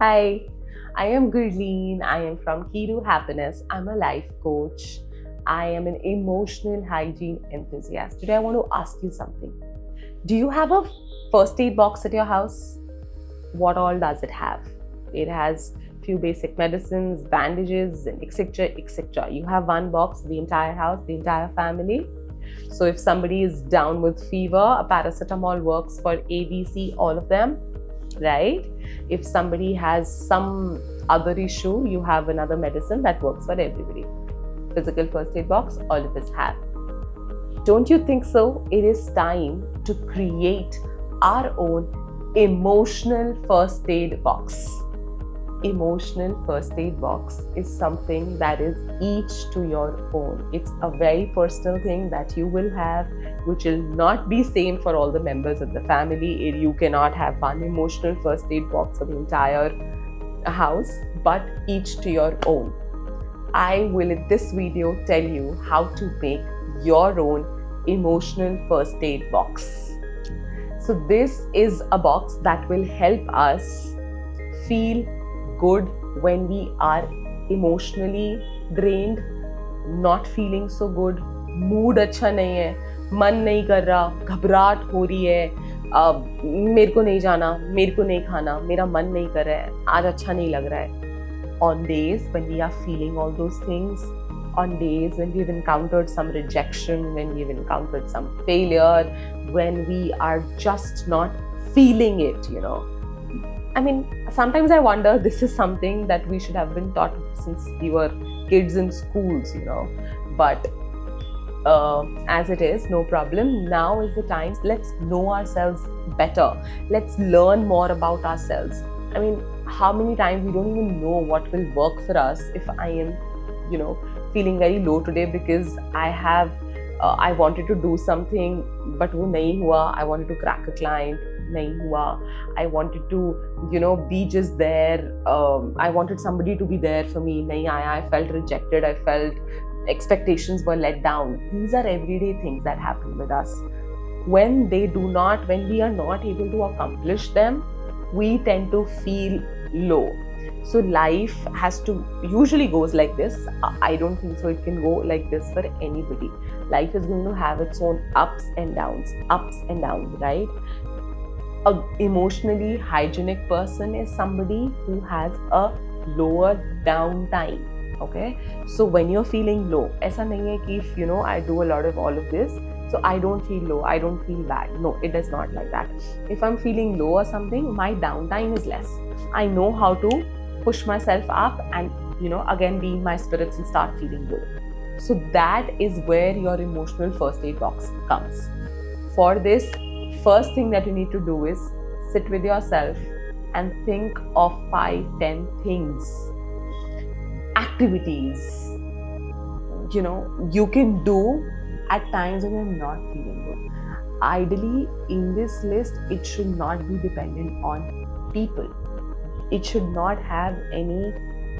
Hi, I am Gurleen. I am from Key to Happiness. I'm a life coach. I am an emotional hygiene enthusiast. Today, I want to ask you something. Do you have a first aid box at your house? What all does it have? It has few basic medicines, bandages, and etc. etc. You have one box for the entire house, the entire family. So if somebody is down with fever, a paracetamol works for ABC, all of them, right? If somebody has some other issue, you have another medicine that works for everybody. Physical first aid box, all of us have. Don't you think so? It is time to create our own emotional first aid box. Emotional first aid box is something that is each to your own. It's a very personal thing that you will have, which will not be same for all the members of the family. You cannot have one emotional first aid box for the entire house, but each to your own. I will in this video tell you how to make your own emotional first aid box. So this is a box that will help us feel good when we are emotionally drained, not feeling so good, mood अच्छा नहीं है, मन नहीं कर रहा, घबराहट हो रही है, मेरे को नहीं जाना, मेरे को नहीं खाना, मेरा मन नहीं कर रहा है, आज अच्छा नहीं लग रहा है. On days when we are feeling all those things, on days when we've encountered some rejection, when we've encountered some failure, when we are just not feeling it, I mean, sometimes I wonder this is something that we should have been taught since we were kids in schools, But as it is, no problem. Now is the time. Let's know ourselves better. Let's learn more about ourselves. I mean, how many times we don't even know what will work for us. If I am, feeling very low today because I wanted to do something, but वो नहीं हुआ. I wanted to crack a client, नहीं हुआ. I wanted to, be just there. I wanted somebody to be there for me, नहीं आया. I felt rejected. I felt expectations were let down. These are everyday things that happen with us. When we are not able to accomplish them, we tend to feel low. So life usually goes like this. I don't think so it can go like this for anybody. Life is going to have its own ups and downs, right? An emotionally hygienic person is somebody who has a lower downtime. Okay, so when you're feeling low, ऐसा नहीं है कि if I do a lot of all of this, so I don't feel low, I don't feel bad. No, it is not like that. If I'm feeling low or something, my downtime is less. I know how to push myself up and again beam my spirits and start feeling good. So that is where your emotional first aid box comes. For this, first thing that you need to do is sit with yourself and think of 5-10 things, activities you can do at times when you're not feeling good. Ideally, in this list, it should not be dependent on people. It should not have any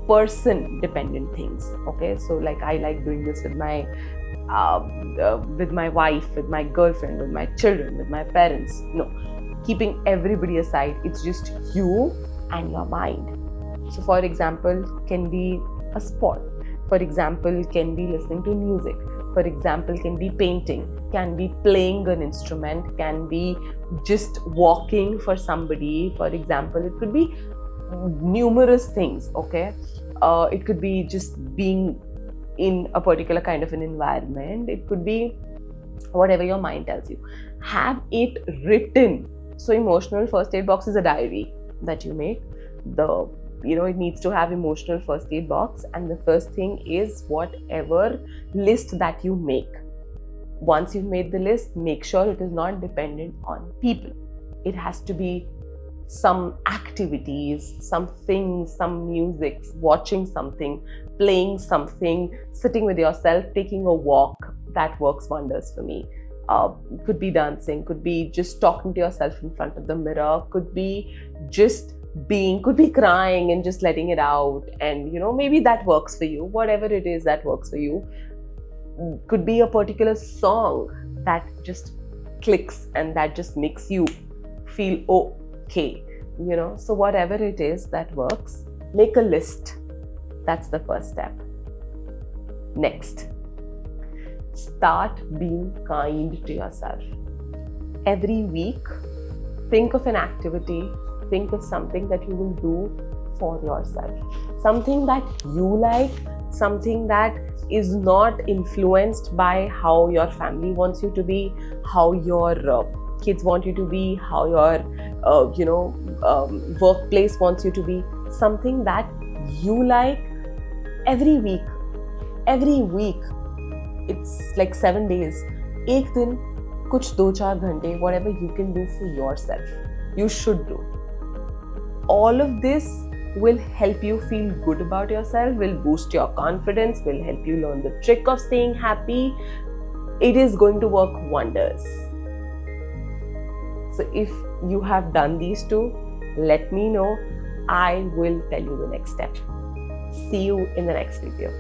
person dependent things. Okay, so like I like doing this with my wife, with my girlfriend, with my children, with my parents. No, keeping everybody aside, it's just you and your mind. So for example, can be a sport. For example, can be listening to music. For example, can be painting, can be playing an instrument, can be just walking for somebody. For example, it could be numerous things. Okay, it could be just being in a particular kind of an environment. It could be whatever your mind tells you. Have it written. So emotional first aid box is a diary that you make. It needs to have emotional first aid box, and the first thing is whatever list that you make. Once you've made the list, make sure it is not dependent on people. It has to be some activities, some things, some music, watching something, playing something, sitting with yourself, taking a walk. That works wonders for me. Could be dancing, could be just talking to yourself in front of the mirror, could be just could be crying and just letting it out, and maybe that works for you. Whatever it is that works for you. Could be a particular song that just clicks and that just makes you feel okay. So whatever it is that works, make a list. That's the first step. Next, start being kind to yourself. Every week, think of an activity, think of something that you will do for yourself. Something that you like, something that is not influenced by how your family wants you to be, how your kids want you to be, how your workplace wants you to be. Something that you like. Every week, it's like 7 days. एक दिन, कुछ 2-4 घंटे, whatever you can do for yourself, you should do. All of this will help you feel good about yourself, will boost your confidence, will help you learn the trick of staying happy. It is going to work wonders. So if you have done these two, let me know. I will tell you the next step. See you in the next video.